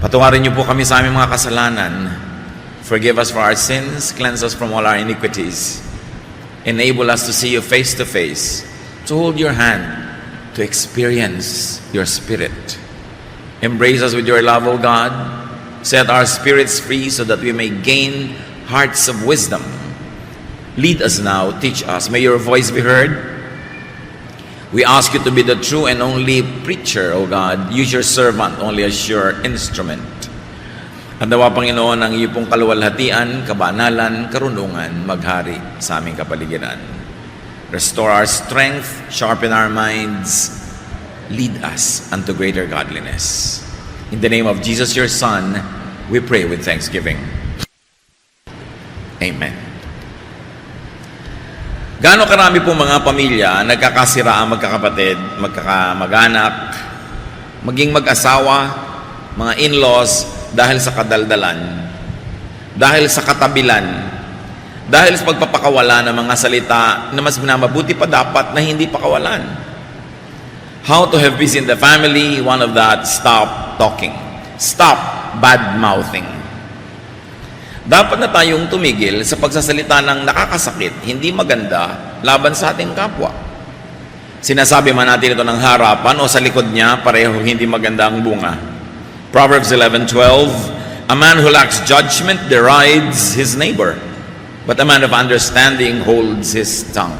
Patawarin niyo po kami sa aming mga kasalanan. Forgive us for our sins, cleanse us from all our iniquities. Enable us to see you face to face, to hold your hand, to experience your Spirit. Embrace us with your love, O God. Set our spirits free so that we may gain hearts of wisdom. Lead us now, teach us. May your voice be heard. We ask you to be the true and only preacher, O God. Use your servant only as your instrument. At nawa, Panginoon, ang iyo pong kaluwalhatian, kabanalan, karunungan, maghari sa aming kapaligiran. Restore our strength, sharpen our minds, lead us unto greater godliness. In the name of Jesus, your Son, we pray with thanksgiving. Amen. Gaano karami po mga pamilya nagkakasiraan, magkakapatid, magkakamag-anak, maging mag-asawa, mga in-laws, dahil sa kadaldalan, dahil sa katabilan, dahil sa pagpapakawala ng mga salita na mas mabuti pa dapat na hindi pakawalan. How to have peace in the family? One of that, stop talking. Stop bad-mouthing. Dapat na tayong tumigil sa pagsasalita ng nakakasakit, hindi maganda, laban sa ating kapwa. Sinasabi man natin ito ng harapan o sa likod niya, pareho hindi maganda ang bunga. Proverbs 11:12, a man who lacks judgment derides his neighbor, but a man of understanding holds his tongue.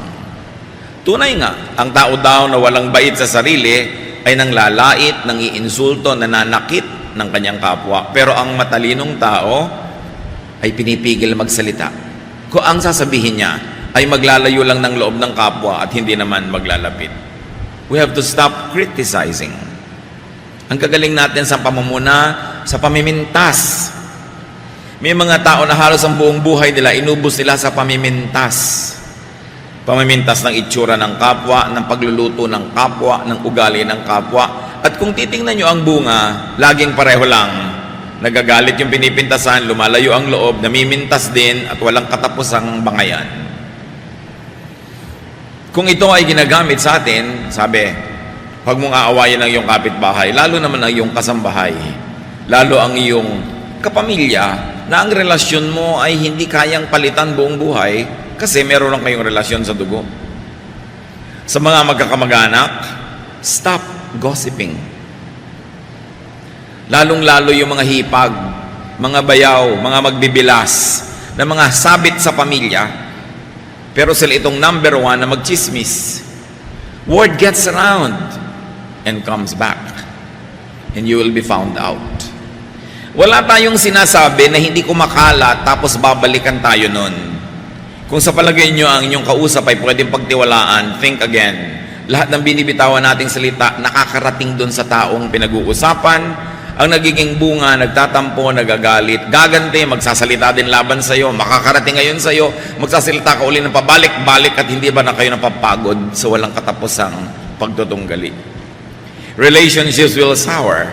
Tunay nga, ang tao daw na walang bait sa sarili ay nanglalait, nangiinsulto, nananakit ng kanyang kapwa. Pero ang matalinong tao ay pinipigil magsalita. Kung ang sasabihin niya ay maglalayo lang ng loob ng kapwa at hindi naman maglalapit. We have to stop criticizing. Ang kagaling natin sa pamumuna, sa pamimintas. May mga tao na halos ang buong buhay nila, inubos nila sa pamimintas. Pamimintas ng itsura ng kapwa, ng pagluluto ng kapwa, ng ugali ng kapwa. At kung titingnan nyo ang bunga, laging pareho lang. Nagagalit yung pinipintasan, lumalayo ang loob, namimintas din, at walang katapusang bangayan. Kung ito ay ginagamit sa atin, sabi, huwag mong aawayin ang iyong kapitbahay, lalo naman ang iyong kasambahay, lalo ang iyong kapamilya, na ang relasyon mo ay hindi kayang palitan buong buhay, kasi meron lang kayong relasyon sa dugo. Sa mga magkakamag-anak, stop gossiping. Lalong-lalo yung mga hipag, mga bayaw, mga magbibilas, na mga sabit sa pamilya, pero sila itong number one na magchismis. Word gets around and comes back, and you will be found out. Wala tayong sinasabi na hindi kumakalat tapos babalikan tayo nun. Kung sa palagay nyo ang inyong kausap ay pwedeng pagtiwalaan, think again. Lahat ng binibitawan nating salita nakakarating dun sa taong pinag-uusapan. Ang nagiging bunga, nagtatampo, nagagalit, gaganti, magsasalita din laban sa iyo, makakarating ngayon sa iyo, magsasalita ka uli ng pabalik-balik at hindi ba na kayo napapagod sa walang katapusang pagtutunggali. Relationships will sour.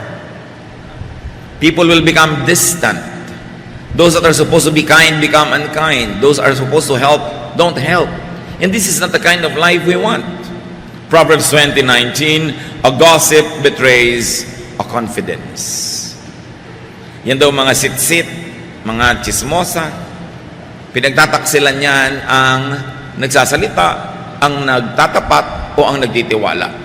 People will become distant. Those that are supposed to be kind become unkind. Those are supposed to help don't help. And this is not the kind of life we want. Proverbs 20:19, a gossip betrays a confidence. Yan daw mga sitsit, mga chismosa, pinagtataksilan niyan ang nagsasalita, ang nagtatapat o ang nagtitiwala.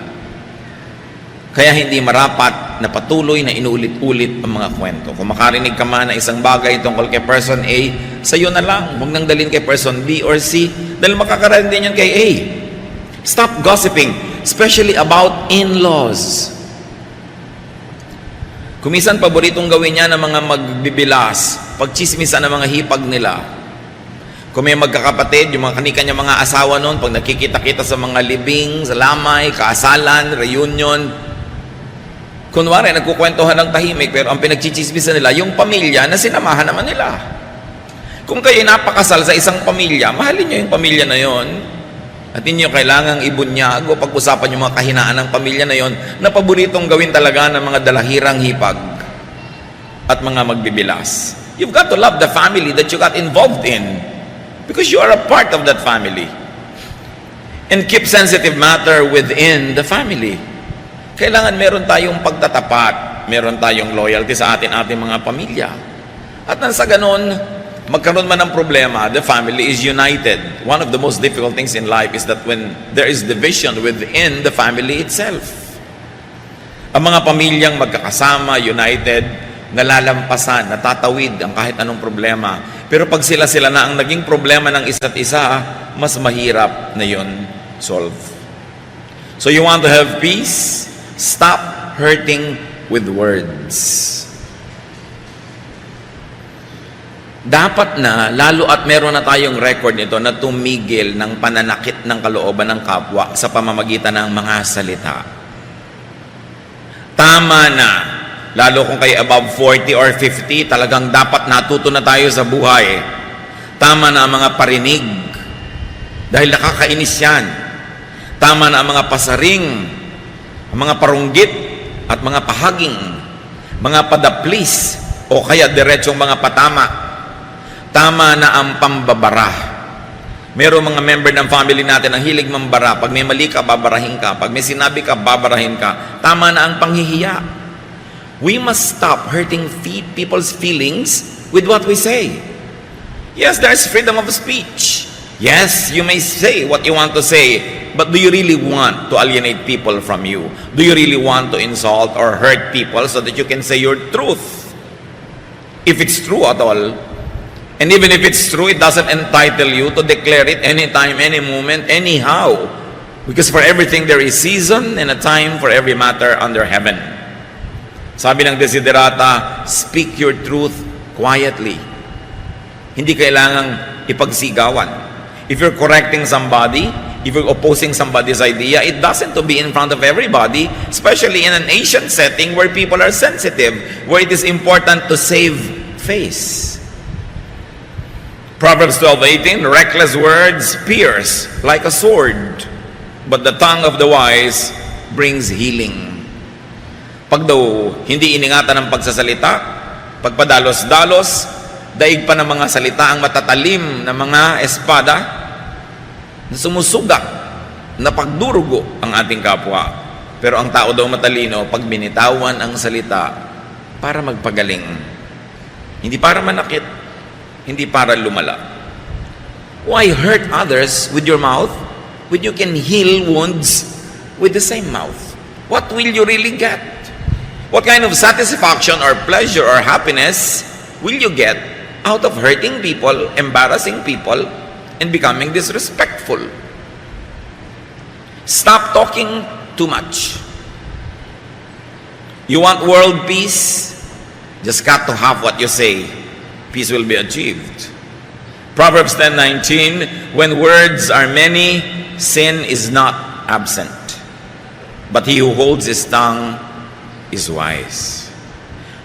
Kaya hindi marapat na patuloy na inuulit-ulit ang mga kwento. Kung makarinig ka man na isang bagay tungkol kay person A, sa'yo na lang. Huwag nang dalhin kay person B or C dahil makakarinig din yan kay A. Stop gossiping, especially about in-laws. Kumisan, paboritong gawin niya ng mga magbibilas, pagchismisan ng mga hipag nila. Kung may magkakapatid, yung mga kanikanya mga asawa noon, pag nakikita-kita sa mga libing, sa lamay, kaasalan, reunion, kunwari, nagkukwentuhan ng tahimik, pero ang pinagchichismisan nila, yung pamilya na sinamahan naman nila. Kung kayo napakasal sa isang pamilya, mahalin nyo yung pamilya na yon. At inyo kailangang ibunyag o pag-usapan yung mga kahinaan ng pamilya na yon na paboritong gawin talaga ng mga dalahirang hipag at mga magbibilas. You've got to love the family that you got involved in because you are a part of that family. And keep sensitive matter within the family. Kailangan meron tayong pagtatapat. meron tayong loyalty sa ating mga pamilya. At nang sa ganun, magkaroon man ng problema, the family is united. One of the most difficult things in life is that when there is division within the family itself. Ang mga pamilyang magkakasama, united, nalalampasan, natatawid ang kahit anong problema. Pero pag sila na ang naging problema ng isa't isa, mas mahirap na yun solve. So you want to have peace? Stop hurting with words. Dapat na, lalo at meron na tayong record nito, na tumigil ng pananakit ng kalooban ng kapwa sa pamamagitan ng mga salita. Tama na. Lalo kung kayo above 40 or 50, talagang dapat natuto na tayo sa buhay. Tama na ang mga parinig. Dahil nakakainis yan. Tama na ang mga pasaring, ang mga parunggit, at mga pahaging, mga padaplis, o kaya diretsong mga patama. Tama na ang pambabara. Merong mga member ng family natin ang hilig mambara. Pag may mali ka, babarahin ka. Pag may sinabi ka, babarahin ka. Tama na ang panghihiya. We must stop hurting people's feelings with what we say. Yes, there's freedom of speech. Yes, you may say what you want to say, but do you really want to alienate people from you? Do you really want to insult or hurt people so that you can say your truth? If it's true at all. And even if it's true, it doesn't entitle you to declare it anytime, any moment, anyhow. Because for everything there is season and a time for every matter under heaven. Sabi ng Desiderata, speak your truth quietly. Hindi kailangang ipagsigawan. If you're correcting somebody, if you're opposing somebody's idea, it doesn't to be in front of everybody, especially in an Asian setting where people are sensitive, where it is important to save face. Proverbs 12:18, reckless words pierce like a sword, but the tongue of the wise brings healing. Pag daw hindi iningatan ng pagsasalita, pagpadalos-dalos, daig pa ng mga salita ang matatalim na mga espada na sumusuga, na pagdurugo ang ating kapwa. Pero ang tao daw matalino pag binitawan ang salita para magpagaling. Hindi para manakit, hindi para lumala. Why hurt others with your mouth when you can heal wounds with the same mouth? What will you really get? What kind of satisfaction or pleasure or happiness will you get out of hurting people, embarrassing people, and becoming disrespectful? Stop talking too much. You want world peace? Just cut to half what you say. Peace will be achieved. Proverbs 10:19, when words are many, sin is not absent. But he who holds his tongue is wise.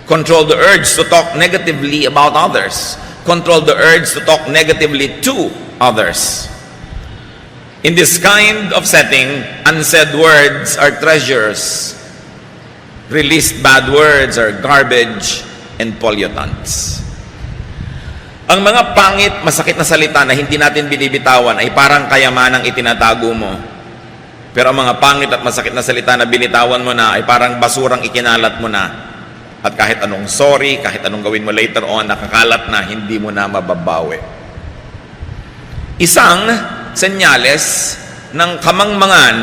Control the urge to talk negatively about others. Control the urge to talk negatively to others. In this kind of setting, unsaid words are treasures. Released bad words are garbage and pollutants. Ang mga pangit, masakit na salita na hindi natin binibitawan ay parang kayamanang itinatago mo. Pero ang mga pangit at masakit na salita na binitawan mo na ay parang basurang ikinalat mo na. At kahit anong sorry, kahit anong gawin mo later on, nakakalat na, hindi mo na mababawi. Isang senyales ng kamangmangan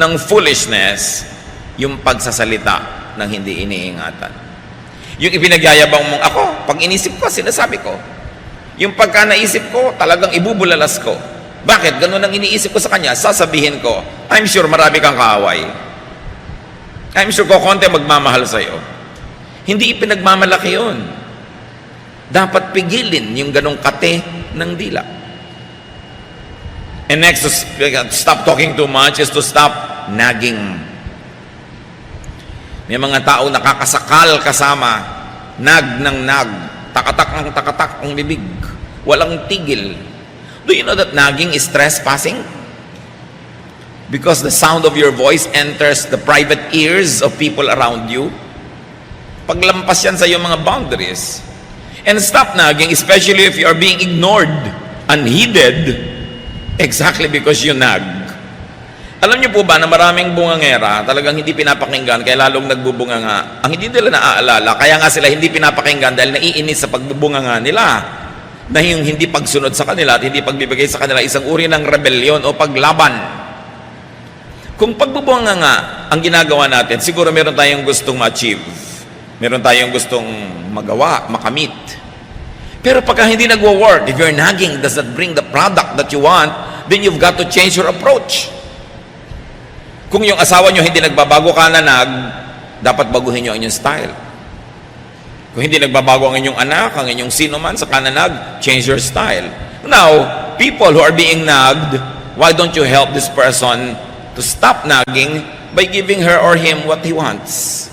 ng foolishness, yung pagsasalita ng hindi iniingatan. Yung ipinagyayabang mong ako, pag inisip ko, sinasabi ko. Yung pagka naisip ko, talagang ibubulalas ko. Bakit? Ganun ang iniisip ko sa kanya, sasabihin ko, I'm sure marami kang kaaway. I'm sure ko konti magmamahal sa'yo. Hindi ipinagmamalaki yun. Dapat pigilin yung ganong kate ng dila. And next, to stop talking too much is to stop nagging. May mga tao nakakasakal kasama, nag ng nag, takatak ng takatak ang bibig, walang tigil. Do you know that nagging is trespassing? Because the sound of your voice enters the private ears of people around you. Paglampas yan sa iyong mga boundaries. And stop nagging, especially if you are being ignored, unheeded, exactly because you nag. Alam niyo po ba na maraming bungangera talagang hindi pinapakinggan kaya lalong nagbubunganga? Ang hindi nila naaalala, kaya nga sila hindi pinapakinggan dahil naiinis sa pagbubunganga nila. Na yung hindi pagsunod sa kanila at hindi pagbibigay sa kanila isang uri ng rebellion o paglaban. Kung pagbubunganga ang ginagawa natin, siguro meron tayong gustong ma-achieve. Meron tayong gustong magawa, makamit. Pero pagka hindi nagwo-work, if your nagging does not bring the product that you want, then you've got to change your approach. Kung yung asawa nyo hindi nagbabago ka nanag, dapat baguhin nyo ang inyong style. Kung hindi nagbabago ang inyong anak, ang inyong sino man sa kananag, change your style. Now, people who are being nagged, why don't you help this person to stop nagging by giving her or him what he wants?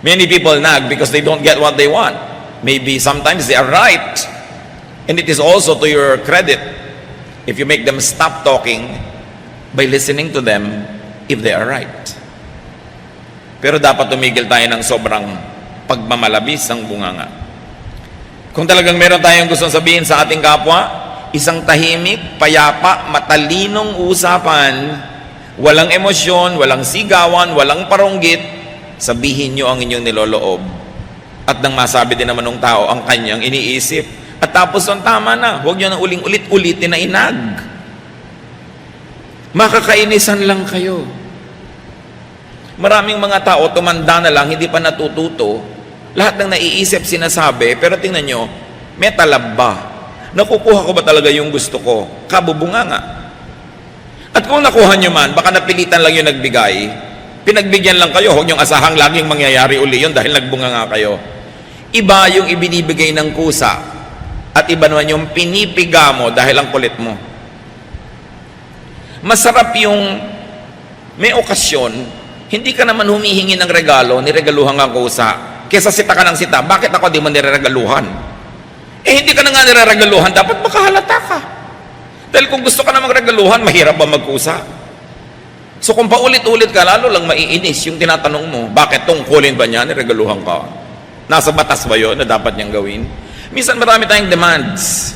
Many people nag because they don't get what they want. Maybe sometimes they are right. And it is also to your credit if you make them stop talking by listening to them if they are right. Pero dapat tumigil tayo ng sobrang pagmamalabis ng bunganga. Kung talagang meron tayong gustong sabihin sa ating kapwa, isang tahimik, payapa, matalinong usapan, walang emosyon, walang sigawan, walang paronggit, sabihin nyo ang inyong niloloob. At nang masabi din naman ng tao ang kanyang iniisip. At tapos ang tama na, huwag nyo na ulit-ulitin na inag. Makakainisan lang kayo. Maraming mga tao, tumanda na lang, hindi pa natututo. Lahat ng naiisip, sinasabi, pero tingnan nyo, may talab ba? Nakukuha ko ba talaga yung gusto ko? Kabubunga nga. At kung nakuha nyo man, baka napilitan lang yung nagbigay, pinagbigyan lang kayo, huwag nyong asahang laging mangyayari uli yun dahil nagbunga nga kayo. Iba yung ibinibigay ng kusa, at iba naman yung pinipiga mo dahil ang kulit mo. Masarap yung may okasyon, hindi ka naman humihingi ng regalo, niregaluhan ka kusa. Kesa sita ka ng sita, bakit ako di mo niregaluhan? Eh hindi ka na nga niregaluhan, dapat makahalata ka. Dahil kung gusto ka na magregaluhan, mahirap ba magkusa? So kung paulit-ulit ka, lalo lang maiinis yung tinatanong mo, bakit tungkulin ba niya, niregaluhan ka? Nasa batas ba yun na dapat niyang gawin? Minsan marami tayong demands.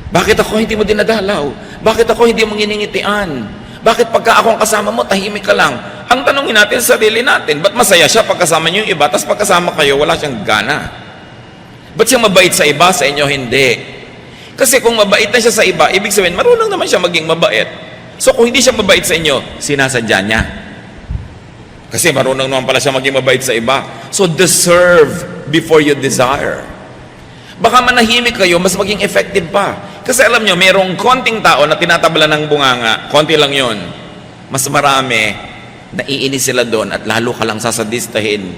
Bakit ako hindi mo dinadalaw? Bakit ako hindi mo nginingitian? Bakit pagka ako ang kasama mo, tahimik ka lang? Ang tanongin natin sa sarili natin, ba't masaya siya pagkasama niyo yung iba, tapos pagkasama kayo, wala siyang gana? Ba't siya mabait sa iba, sa inyo hindi? Kasi kung mabait na siya sa iba, ibig sabihin, marunong naman siya maging mabait. So kung hindi siya mabait sa inyo, sinasadya niya. Kasi marunong naman pala siya maging mabait sa iba. So deserve before you desire. Baka manahimik kayo, mas maging effective pa. Kasi alam nyo, mayroong konting tao na tinatabla ng bunganga, konti lang yon. Mas marami, naiinis sila doon at lalo ka lang sasadistahin.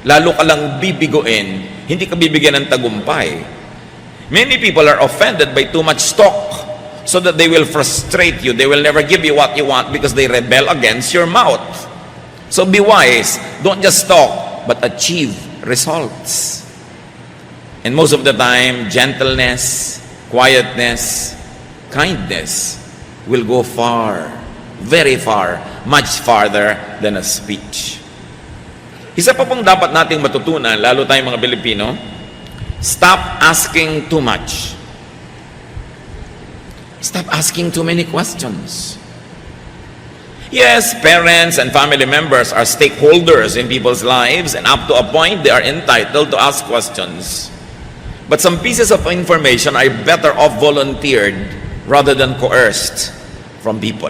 Lalo ka lang bibiguin, hindi ka bibigyan ng tagumpay. Many people are offended by too much talk so that they will frustrate you. They will never give you what you want because they rebel against your mouth. So be wise. Don't just talk, but achieve results. And most of the time, gentleness, quietness, kindness will go far, very far, much farther than a speech. Isa pa pong dapat nating matutunan, lalo tayong mga Pilipino, stop asking too much. Stop asking too many questions. Yes, parents and family members are stakeholders in people's lives, and up to a point, they are entitled to ask questions. But some pieces of information are better off volunteered rather than coerced from people.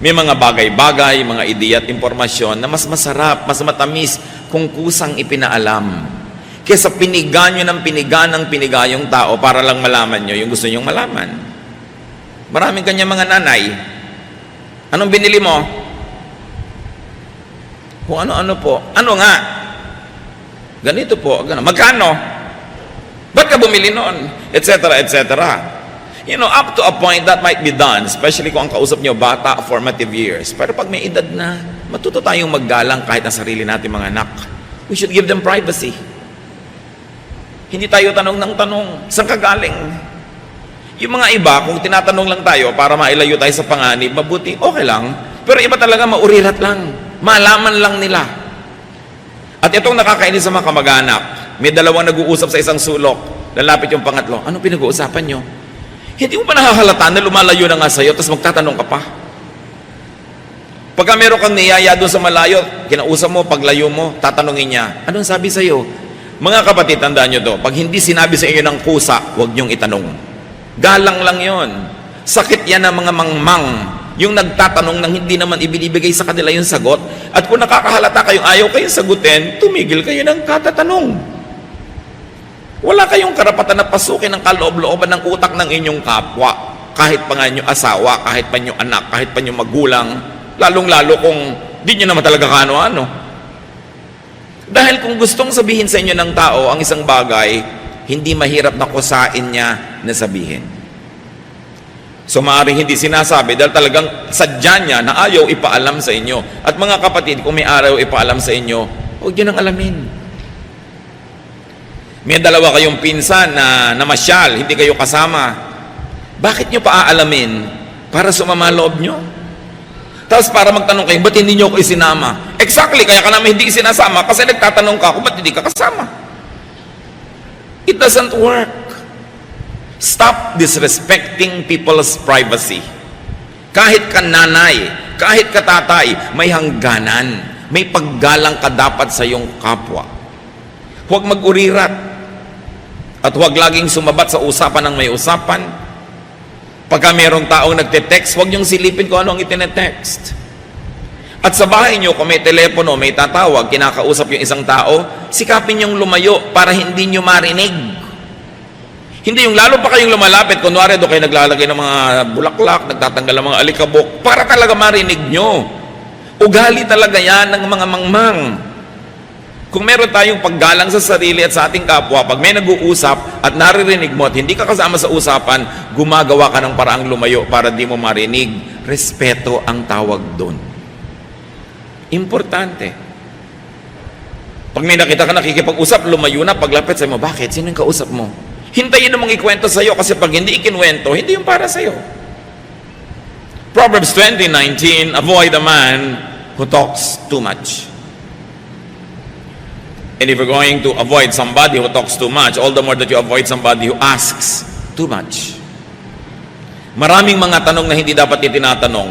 May mga bagay-bagay, mga ideya at impormasyon na mas masarap, mas matamis kung kusang ipinaalam. Kesa piniga nyo ng piniga yung tao para lang malaman nyo yung gusto nyong malaman. Maraming kanya mga nanay. Anong binili mo? Kung ano-ano po. Ano nga? Ganito po. Magkano? Ba't ka bumili noon? Etc. etc. You know, up to a point that might be done, especially kung ang kausap nyo bata, formative years. Pero pag may edad na, matuto tayong maggalang kahit ang sarili natin mga anak. We should give them privacy. Hindi tayo tanong ng tanong, saan ka galing? Yung mga iba, kung tinatanong lang tayo para mailayo tayo sa panganib, mabuti, okay lang. Pero iba talaga maurirat lang. Malaman lang nila. At itong nakakainis sa mga kamag-anak, may dalawang nag-uusap sa isang sulok, lalapit yung pangatlo, anong pinag-uusapan nyo? Hindi mo pa nahahalata na lumalayo na nga sa'yo, tapos magtatanong ka pa. Pagka meron kang niyaya doon sa malayo, kinausap mo, paglayo mo, tatanungin niya, anong sabi sa'yo? Mga kapatid, tandaan nyo to, pag hindi sinabi sa inyo ng kusa, huwag nyong itanong. Galang lang yon. Sakit yan ng mga mangmang, yung nagtatanong nang hindi naman ibinibigay sa kanila yung sagot. At kung nakakahalata kayong ayaw kayong sagutin, tumigil kayo ng katatanong. Wala kayong karapatan na pasukin ang kaloob-looban ng utak ng inyong kapwa. Kahit pa nga inyong asawa, kahit pa inyong anak, kahit pa inyong magulang, lalong-lalo kung di nyo naman talaga kaano-ano. Dahil kung gustong sabihin sa inyo ng tao ang isang bagay, hindi mahirap na kusain niya na sabihin. So maaaring hindi sinasabi dahil talagang sadya niya na ayaw ipaalam sa inyo. At mga kapatid, kung may araw ipaalam sa inyo, huwag nyo nang alamin. May dalawa kayong pinsan na namasyal, hindi kayo kasama. Bakit nyo paaalamin? Para sumama loob nyo? Tapos para magtanong kayo, ba't hindi nyo ako isinama? Exactly, kaya ka namin hindi isinasama kasi nagtatanong ka ako, ba't hindi ka kasama? It doesn't work. Stop disrespecting people's privacy. Kahit ka nanay, kahit ka tatay, may hangganan. May paggalang ka dapat sa iyong kapwa. Huwag mag-urirat. At huwag laging sumabat sa usapan ng may usapan. Pagka mayroong taong nagte-text, huwag niyong silipin kung ano ang itinetext. At sa bahay niyo, kung may telepono, may tatawag, kinakausap yung isang tao, sikapin niyong lumayo para hindi niyo marinig. Hindi yung lalo pa kayong lumalapit, kunwari doon kayo naglalagay ng mga bulaklak, nagtatanggal ng mga alikabok, para talaga marinig nyo. Ugali talaga yan ng mga mangmang. Kung meron tayong paggalang sa sarili at sa ating kapwa, pag may nag-uusap at naririnig mo at hindi ka kasama sa usapan, gumagawa ka ng paraang lumayo para di mo marinig. Respeto ang tawag doon. Importante. Pag may nakita ka nakikipag-usap, lumayo na, paglapit sa mo, bakit? Sino yung kausap mo? Hintayin namang ikwento sa'yo kasi pag hindi ikinwento, hindi yung para sa'yo. Proverbs 20:19, avoid a man who talks too much. And if you're going to avoid somebody who talks too much, all the more that you avoid somebody who asks too much. Maraming mga tanong na hindi dapat itinatanong.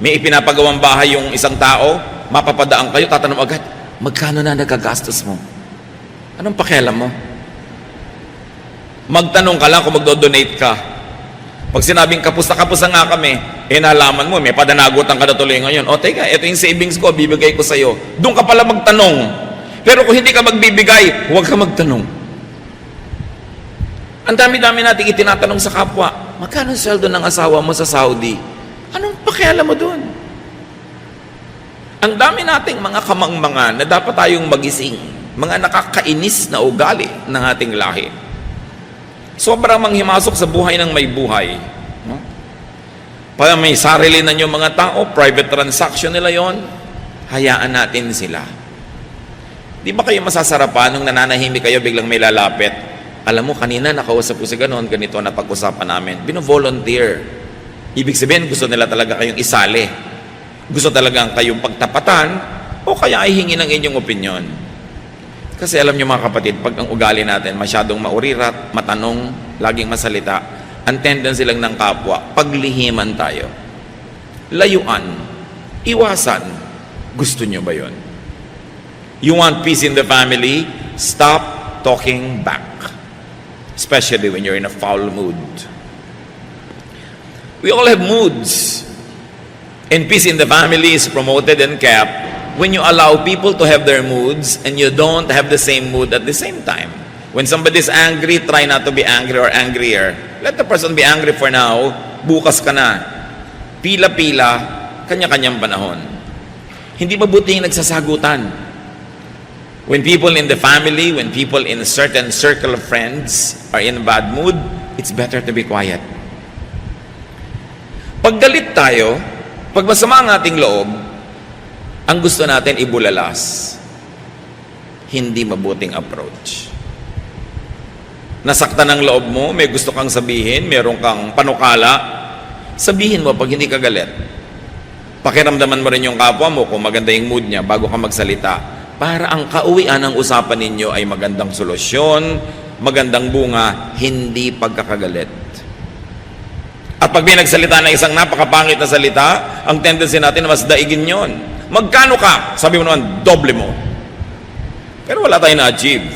May ipinapagawang bahay yung isang tao, mapapadaan kayo, tatanong agad, magkano na nagagastos mo? Anong pakialam mo? Magtanong ka lang kung magdo-donate ka. Pag sinabing kapos na nga kami, nalaman mo, may padanagutan ka na tuloy ngayon. O teka, ito yung savings ko, bibigay ko sa'yo. Doon ka pala magtanong. Pero kung hindi ka magbibigay, huwag ka magtanong. Ang dami-dami natin itinatanong sa kapwa, magkano sweldo ng asawa mo sa Saudi? Anong pakialam mo doon? Ang dami nating mga kamangmangan na dapat tayong magising, mga nakakainis na ugali ng ating lahi. Sobrang manghimasok sa buhay ng may buhay. No? Pag may sarili na yung mga tao, private transaction nila yon, hayaan natin sila. Di ba kayo masasarapan nung nananahimik kayo biglang may lalapit? Alam mo, kanina nakausap ko si ganon, ganito na pag-usapan namin. Bino-volunteer. Ibig sabihin, gusto nila talaga kayong isali. Gusto talagang kayong pagtapatan o kaya ay hingi ng inyong opinyon. Kasi alam niyo mga kapatid, pag ang ugali natin masyadong maurirat, matanong, laging masalita, ang tendency lang ng kapwa, paglihiman tayo. Layuan, iwasan. Gusto niyo ba yon? You want peace in the family? Stop talking back. Especially when you're in a foul mood. We all have moods. And peace in the family is promoted and kept when you allow people to have their moods and you don't have the same mood at the same time. When somebody is angry, try not to be angry or angrier. Let the person be angry for now. Bukas ka na. Pila-pila, kanya-kanyang panahon. Hindi mabuti yung nagsasagutan. When people in the family, when people in a certain circle of friends are in a bad mood, it's better to be quiet. Pag galit tayo, pag masama ang ating loob, ang gusto natin ibulalas. Hindi mabuting approach. Nasaktan ang loob mo, may gusto kang sabihin, meron kang panukala, sabihin mo pag hindi ka galit. Pakiramdaman mo rin yung kapwa mo kung maganda yung mood niya bago ka magsalita. Para ang kauwian ng usapan ninyo ay magandang solusyon, magandang bunga, hindi pagkakagalit. At pag may nagsalita na isang napakapangit na salita, ang tendency natin na mas daigin yon. Magkano ka? Sabi mo naman, doble mo. Pero wala tayong na-achieve.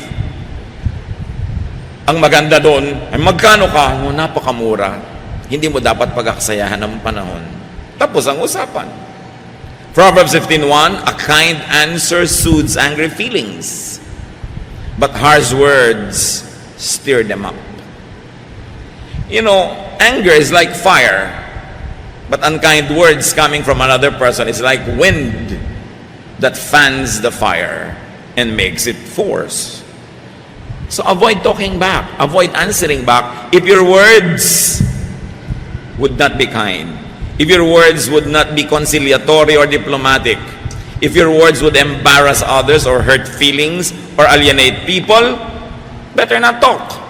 Ang maganda doon ay magkano ka? Oh, napakamura. Hindi mo dapat pag-aksayahan ng panahon. Tapos ang usapan. Proverbs 15:1, a kind answer soothes angry feelings, but harsh words stir them up. You know, anger is like fire, but unkind words coming from another person is like wind that fans the fire and makes it force. So avoid talking back, avoid answering back if your words would not be kind, if your words would not be conciliatory or diplomatic, if your words would embarrass others or hurt feelings or alienate people, better not talk.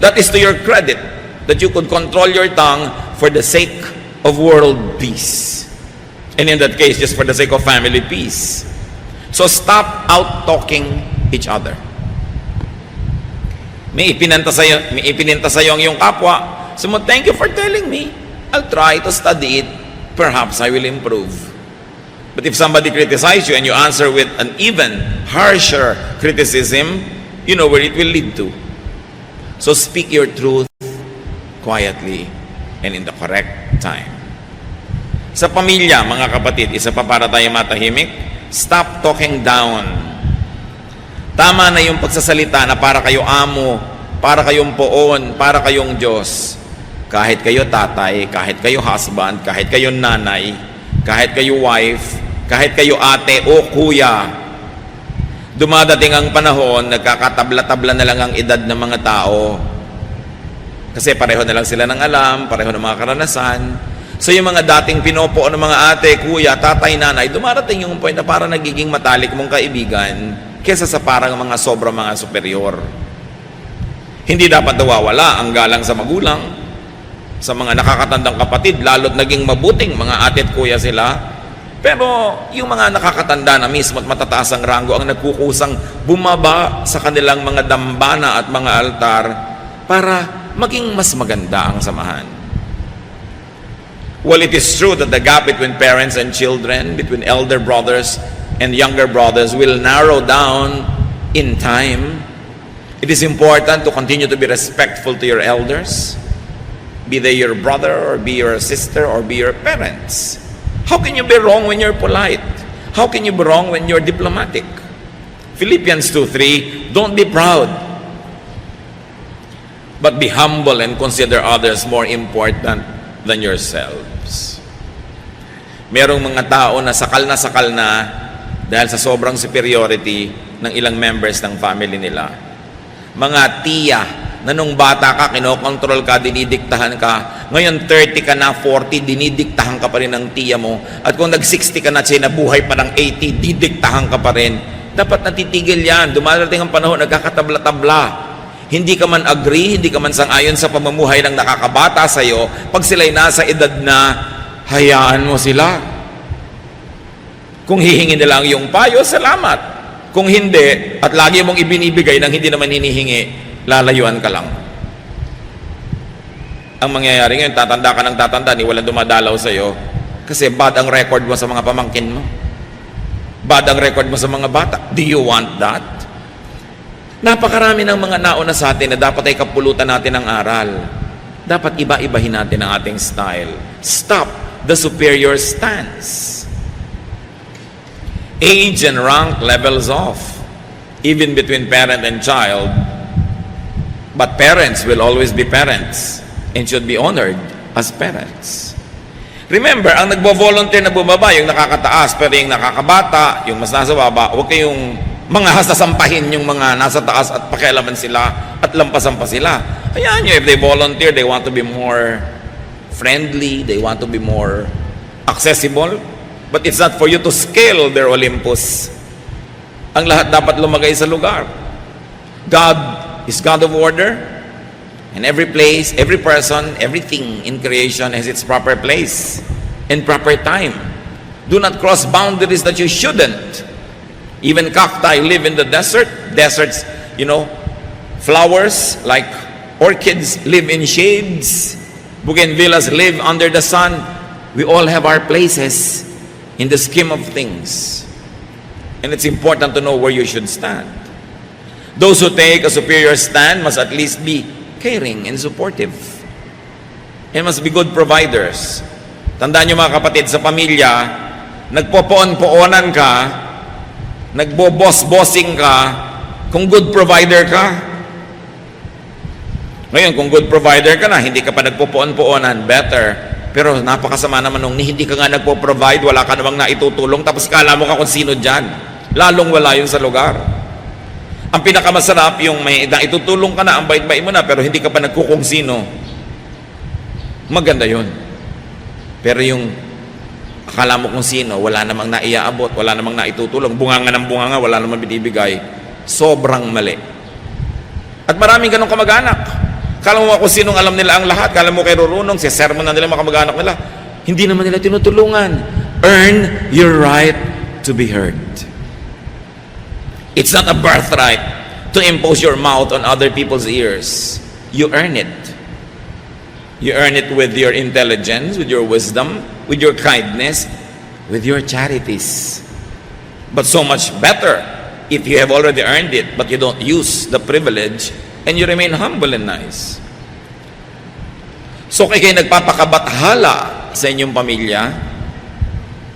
That is to your credit, that you could control your tongue for the sake of world peace. And in that case, just for the sake of family peace. So stop out-talking each other. May ipinanta sa'yo ang iyong kapwa. So thank you for telling me. I'll try to study it. Perhaps I will improve. But if somebody criticizes you and you answer with an even harsher criticism, you know where it will lead to. So speak your truth quietly and in the correct time. Sa pamilya, mga kapatid, isa pa para tayo matahimik, stop talking down. Tama na yung pagsasalita na para kayo amo, para kayong poon, para kayong Diyos. Kahit kayo tatay, kahit kayo husband, kahit kayo nanay, kahit kayo wife, kahit kayo ate o kuya, dumadating ang panahon, nagkakatabla-tabla na lang ang edad ng mga tao. Kasi pareho na lang sila ng alam, pareho ng mga karanasan. So yung mga dating pinopo ng mga ate, kuya, tatay, nanay, dumarating yung point na parang nagiging matalik mong kaibigan kesa sa parang mga sobrang mga superior. Hindi dapat nawawala ang galang sa magulang, sa mga nakakatandang kapatid, lalo't naging mabuting mga ate at kuya sila. Pero yung mga nakakatanda na mismo at matataas ang ranggo ang nagkukusang bumaba sa kanilang mga dambana at mga altar para maging mas maganda ang samahan. Well, it is true that the gap between parents and children, between elder brothers and younger brothers will narrow down in time. It is important to continue to be respectful to your elders, be they your brother or be your sister or be your parents. How can you be wrong when you're polite? How can you be wrong when you're diplomatic? Philippians 2:3, don't be proud, but be humble and consider others more important than yourselves. Merong mga tao na sakal na dahil sa sobrang superiority ng ilang members ng family nila. Mga tiya na nung bata ka, kinokontrol ka, dinidiktahan ka. Ngayon 30 ka na, 40, dinidiktahan ka pa rin ng tiya mo. At kung nag-60 ka na, siya nabuhay pa ng 80, didiktahan ka pa rin. Dapat natitigil yan. Dumarating ang panahon, nagkakatabla-tabla. Hindi ka man agree, hindi ka man sang-ayon sa pamumuhay ng nakakabata sa'yo. Pag sila'y nasa edad na, hayaan mo sila. Kung hihingi nila ang iyong payo, salamat. Kung hindi, at lagi mong ibinibigay nang hindi naman hinihingi, lalayuan ka lang. Ang mangyayari ngayon, tatanda ka ng tatanda, ni walang dumadalaw sa'yo, kasi bad ang record mo sa mga pamangkin mo. Bad ang record mo sa mga bata. Do you want that? Napakarami ng mga nauna sa atin na dapat ay kapulutan natin ng aral. Dapat iba-ibahin natin ang ating style. Stop the superior stance. Age and rank levels off, even between parent and child. But parents will always be parents and should be honored as parents. Remember, ang nagbo-volunteer na bumaba, yung nakakataas, pero yung nakakabata, yung mas nasa baba, huwag kayong mga hasasampahin yung mga nasa taas at pakialaman sila at lampasan pa sila. Hayaan nyo, if they volunteer, they want to be more friendly, they want to be more accessible, but it's not for you to scale their Olympus. Ang lahat dapat lumagay sa lugar. God is God of order, and every place, every person, everything in creation has its proper place and proper time. Do not cross boundaries that you shouldn't. Even cacti live in the desert. Deserts, flowers like orchids live in shades. Bougainvillas live under the sun. We all have our places in the scheme of things. And it's important to know where you should stand. Those who take a superior stand must at least be caring and supportive. And must be good providers. Tandaan nyo mga kapatid, sa pamilya, nagpopoon-poonan ka, nagbo-boss-bossing ka, kung good provider ka. Ngayon, kung good provider ka na, hindi ka pa nagpopoon-poonan, better. Pero napakasama naman nung hindi ka nga nagpo-provide, wala ka namang naitutulong, tapos kala mo ka kung sino dyan. Lalong wala yun sa lugar. Ang pinakamasarap, yung may naitutulong ka na, ang bait-bait mo na, pero hindi ka pa nagkukung sino. Maganda yun. Pero yung akala mo kung sino, wala namang naiaabot, wala namang naitutulong, bunganga ng bunganga, wala namang binibigay, sobrang mali. At maraming ganong kamag-anak. Kala mo kung sinong alam nila ang lahat, kala mo kay Rurunong, si sermon na nila mga kamag-anak nila, hindi naman nila tinutulungan. Earn your right to be heard. It's not a birthright to impose your mouth on other people's ears. You earn it. You earn it with your intelligence, with your wisdom, with your kindness, with your charities. But so much better if you have already earned it, but you don't use the privilege and you remain humble and nice. So kayo nagpapakabathala sa inyong pamilya,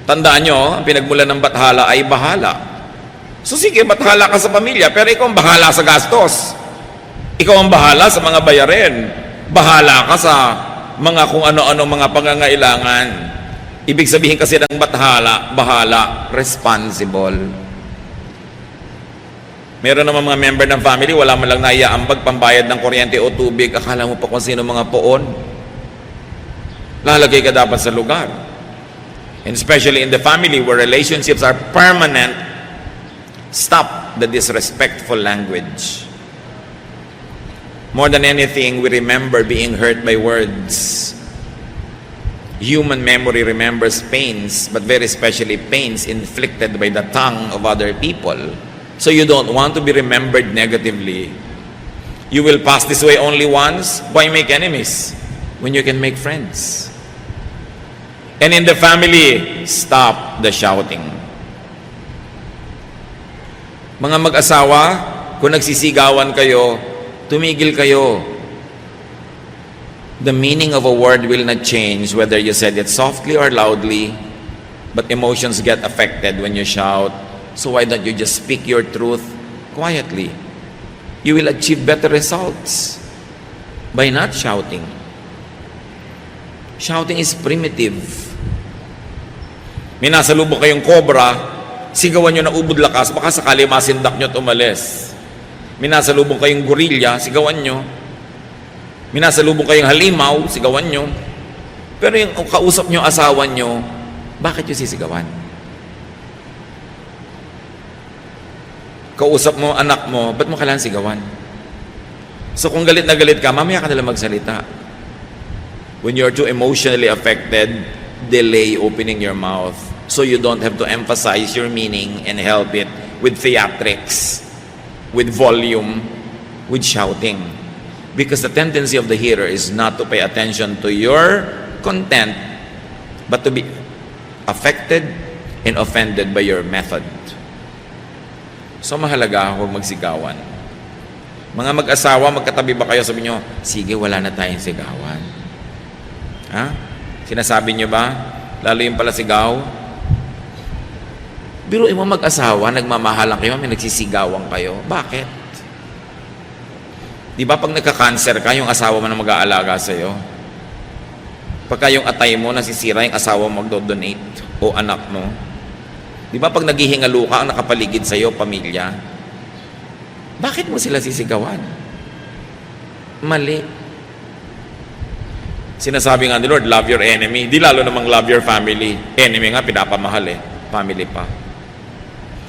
tandaan nyo, ang pinagmulan ng bathala ay bahala. So sige, bathala ka sa pamilya, pero ikaw ang bahala sa gastos. Ikaw ang bahala sa mga bayarin. Bahala ka sa mga kung ano-ano mga pangangailangan. Ibig sabihin kasi ng bahala, responsible. Meron naman mga member ng family, wala man lang naiaambag pambayad ng kuryente o tubig. Akala mo pa kung sino mga poon. Lalagay ka dapat sa lugar. And especially in the family where relationships are permanent, stop the disrespectful language. More than anything, we remember being hurt by words. Human memory remembers pains, but very especially pains inflicted by the tongue of other people. So you don't want to be remembered negatively. You will pass this way only once. Why make enemies when you can make friends? And in the family, stop the shouting. Mga mag-asawa, kung nagsisigawan kayo, tumigil kayo. The meaning of a word will not change whether you said it softly or loudly, but emotions get affected when you shout. So why don't you just speak your truth quietly? You will achieve better results by not shouting. Shouting is primitive. May nasalubong kayong cobra, sigawan nyo na ubod lakas, baka sakali masindak nyo at umalis. Minasalubong kayong gorilla, sigawan nyo. Minasalubong kayong halimaw, sigawan nyo. Pero yung kausap nyo, asawa nyo, bakit nyo sisigawan? Kausap mo, anak mo, ba't mo kailangan sigawan? So kung galit na galit ka, mamaya ka nalang magsalita. When you're too emotionally affected, delay opening your mouth so you don't have to emphasize your meaning and help it with theatrics, with volume, with shouting. Because the tendency of the hearer is not to pay attention to your content, but to be affected and offended by your method. So mahalaga huwag magsigawan. Mga mag-asawa, magkatabi ba kayo? Sabi nyo, sige, wala na tayong sigawan. Ha? Sinasabi nyo ba? Lalo yung pala sigaw. Biruin mo mag-asawa, nagmamahalan kayo, may nagsisigawan kayo. Bakit? Di ba pag nagka-cancer ka, yung asawa mo na mag-aalaga sa'yo? Pagka yung atay mo, nasisira yung asawa mo magdo-donate o anak mo. Di ba pag naghihingalo ka, ang nakapaligid sa'yo, pamilya? Bakit mo sila sisigawan? Mali. Sinasabi nga ni Lord, love your enemy. Di lalo namang love your family. Enemy nga, pinapamahal Family pa.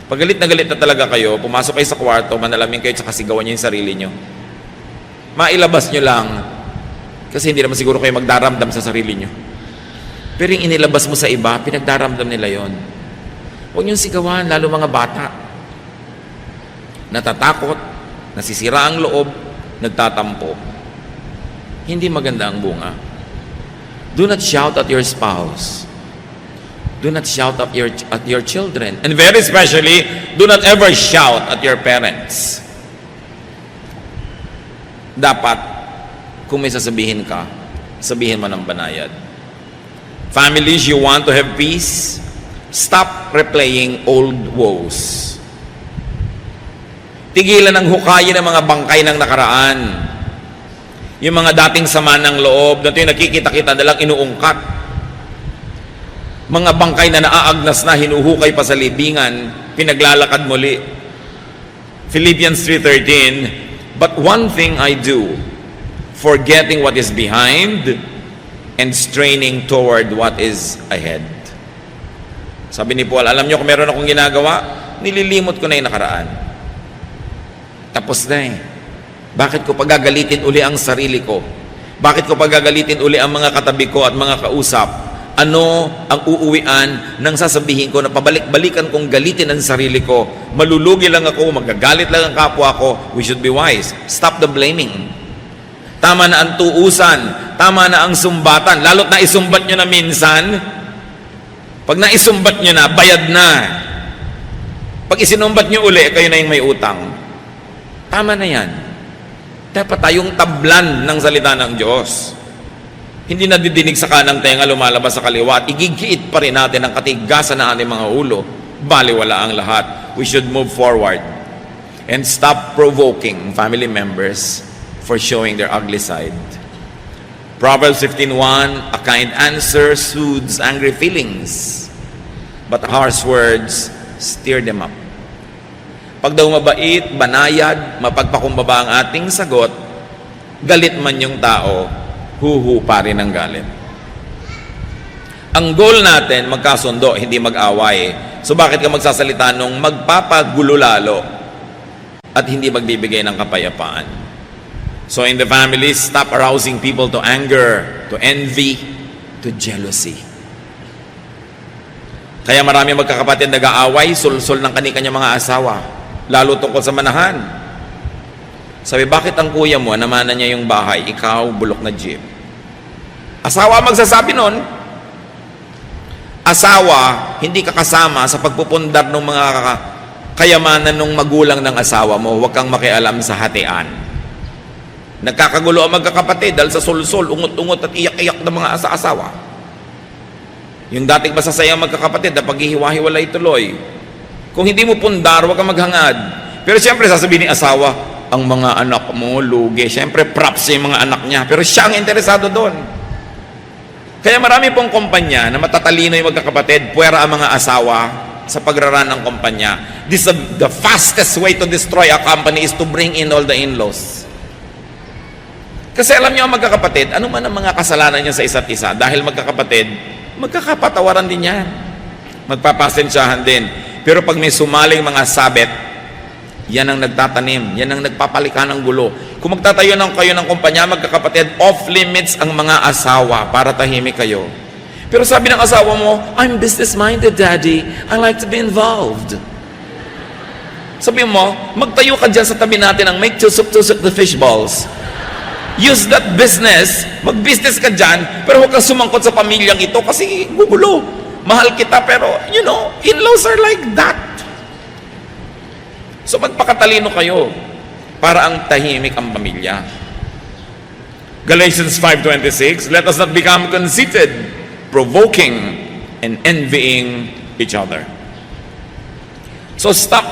Pag galit na talaga kayo, pumasok kayo sa kwarto, manalamin kayo, tsaka sigawan nyo yung sarili nyo. Mailabas nyo lang. Kasi hindi naman siguro kayo magdaramdam sa sarili nyo. Pero yung inilabas mo sa iba, pinagdaramdam nila yon. Huwag nyo sigawan, lalo mga bata. Natatakot, nasisira ang loob, nagtatampo. Hindi maganda ang bunga. Do not shout at your spouse. Do not shout at your children. And very especially, do not ever shout at your parents. Dapat, kung may sasabihin ka, sabihin mo ng banayad. Families, you want to have peace? Stop replaying old woes. Tigilan ang hukayin ng mga bangkay ng nakaraan. Yung mga dating sama ng loob, na ito yung nakikita-kita na lang inuungkat. Mga bangkay na naaagnas na, hinuhukay pa sa libingan, pinaglalakad muli. Philippians 3:13, but one thing I do, forgetting what is behind and straining toward what is ahead. Sabi ni Paul, alam niyo kung meron akong ginagawa, nililimot ko na yung nakaraan. Tapos na eh. Bakit ko pagagalitin uli ang sarili ko? Bakit ko pagagalitin uli ang mga katabi ko at mga kausap? Ano ang uuwian ng sasabihin ko na pabalik-balikan kong galitin ang sarili ko? Malulugi lang ako, magagalit lang ang kapwa ko. We should be wise. Stop the blaming. Tama na ang tuusan. Tama na ang sumbatan. Lalo't na isumbat nyo na minsan. Pag naisumbat nyo na, bayad na. Pag isinumbat nyo uli, kayo na yung may utang. Tama na yan. Dapat tayong tablan ng salita ng Diyos. Hindi nadidinig sa kanang tenga, lumalabas sa kaliwa, at igigiit pa rin natin ang katigasan ng ating mga ulo. Baliwala ang lahat. We should move forward and stop provoking family members for showing their ugly side. Proverbs 15:1, a kind answer soothes angry feelings, but harsh words stir them up. Pag daw mabait, banayad, mapagpakumbaba ang ating sagot, galit man yung tao, huhupa rin ang galit. Ang goal natin, magkasundo, hindi mag-away. So bakit ka magsasalita nung magpapagulo lalo at hindi magbibigay ng kapayapaan? So in the family, stop arousing people to anger, to envy, to jealousy. Kaya marami magkakapatid nag-aaway, sulsul ng kani-kanyang mga asawa. Lalo tungkol sa manahan. Sabi, bakit ang kuya mo, namana niya yung bahay, ikaw, bulok na jeep? Asawa magsasabi nun. Asawa, hindi ka kasama sa pagpupundar ng mga kayamanan ng magulang ng asawa mo. Huwag kang makialam sa hatian. Nagkakagulo ang magkakapatid dahil sa sulsul, ungot-ungot at iyak-iyak ng mga asawa. Yung dating masasayang magkakapatid na paghihiwa-hiwalay tuloy. Kung hindi mo pundar, huwag kang maghangad. Pero siyempre, sasabihin ni asawa, ang mga anak mo, lugi. Siyempre, props yung mga anak niya. Pero siya ang interesado doon. Kaya marami pong kumpanya na matatalino yung magkakapatid, puwera ang mga asawa sa pagraran ng kumpanya. The fastest way to destroy a company is to bring in all the in-laws. Kasi alam niyo ang magkakapatid, ano man ang mga kasalanan niya sa isa't isa, dahil magkakapatid, magkakapatawaran din yan. Magpapasensyahan din. Pero pag may sumaling mga sabet, yan ang nagtatanim, yan ang nagpapalika ng gulo. Kung magtatayo ng kayo ng kumpanya, magkakapatid, off-limits ang mga asawa para tahimik kayo. Pero sabi ng asawa mo, I'm business-minded, Daddy. I like to be involved. Sabi mo, magtayo ka dyan sa tabi natin ang make tusok-tusok the fish balls. Use that business, mag-business ka dyan, pero huwag kang sumangkot sa pamilyang ito kasi gugulo. Mahal kita, pero, in-laws are like that. So, magpakatalino kayo para ang tahimik ang pamilya. Galatians 5:26, let us not become conceited, provoking, and envying each other. So, stop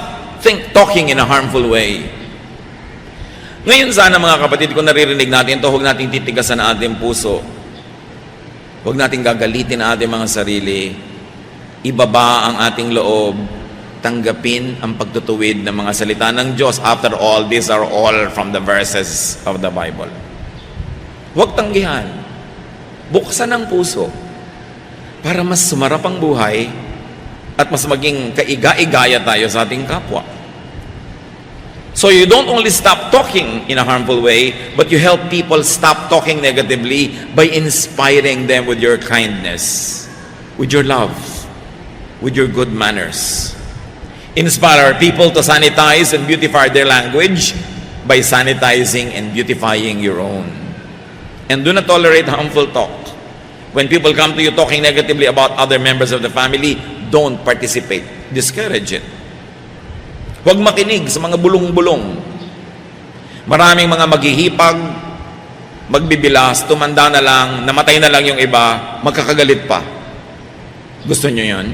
talking in a harmful way. Ngayon sana mga kapatid, kung naririnig natin ito, huwag nating titigasan ang ating puso. Huwag nating gagalitin ang ating mga sarili. Ibaba ang ating loob. Tanggapin ang pagtutuwid ng mga salita ng Diyos. After all, these are all from the verses of the Bible. Huwag tanggihan. Buksan ang puso para mas sumarap ang buhay at mas maging kaiga-igaya tayo sa ating kapwa. So you don't only stop talking in a harmful way, but you help people stop talking negatively by inspiring them with your kindness, with your love, with your good manners. Inspire people to sanitize and beautify their language by sanitizing and beautifying your own. And do not tolerate harmful talk. When people come to you talking negatively about other members of the family, don't participate. Discourage it. Huwag makinig sa mga bulong-bulong. Maraming mga maghihipag, magbibilas, tumanda na lang, namatay na lang yung iba, magkakagalit pa. Gusto nyo yun?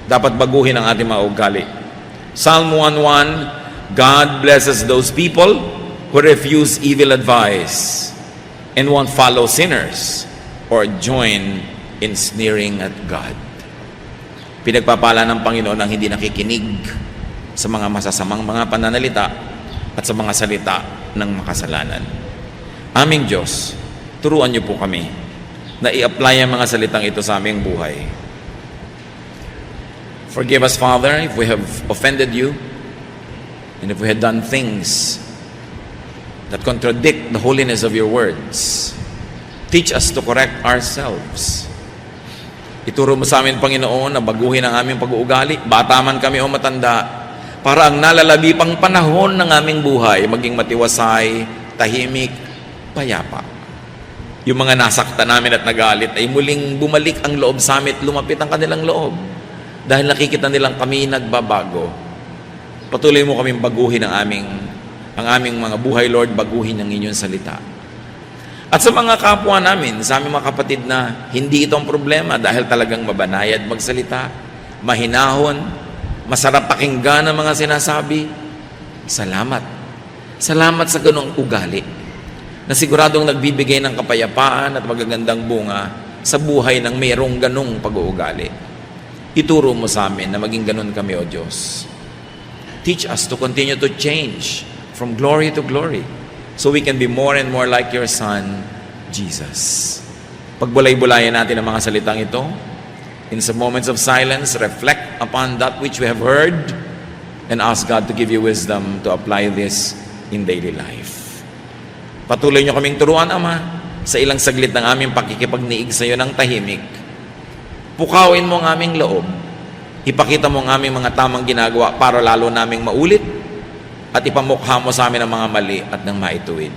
Dapat baguhin ang ating mga ugali. Psalm 1:1, God blesses those people who refuse evil advice and won't follow sinners or join in sneering at God. Pinagpapala ng Panginoon ang hindi nakikinig sa mga masasamang mga pananalita at sa mga salita ng makasalanan. Aming Diyos, turuan niyo po kami na i-apply ang mga salitang ito sa aming buhay. Forgive us, Father, if we have offended you and if we had done things that contradict the holiness of your words. Teach us to correct ourselves. Ituro mo sa amin, Panginoon, na baguhin ang aming pag-uugali, bata man kami o matanda, para ang nalalabi pang panahon ng aming buhay maging matiwasay, tahimik, payapa. Yung mga nasaktan namin at nagalit ay muling bumalik ang loob sa amin at lumapit ang kanilang loob. Dahil nakikita nilang kami nagbabago. Patuloy mo kaming baguhin ang aming mga buhay, Lord, baguhin ang inyong salita. At sa mga kapwa namin, sa aming mga kapatid na hindi ito ang problema dahil talagang mabanayad magsalita, mahinahon, masarap pakinggan ang mga sinasabi, salamat. Salamat sa ganong ugali na siguradong nagbibigay ng kapayapaan at magagandang bunga sa buhay ng mayroong ganong pag-uugali. Ituro mo sa amin na maging ganon kami, O Diyos. Teach us to continue to change from glory to glory, so we can be more and more like your Son, Jesus. Pagbulay-bulayan natin ang mga salitang ito. In some moments of silence, reflect upon that which we have heard and ask God to give you wisdom to apply this in daily life. Patuloy niyo kaming turuan, Ama, sa ilang saglit ng aming pakikipagniig sa iyo ng tahimik. Pukawin mo ang aming loob. Ipakita mo ang aming mga tamang ginagawa para lalo naming maulit at ipamukha mo sa amin ang mga mali at ng maituwid.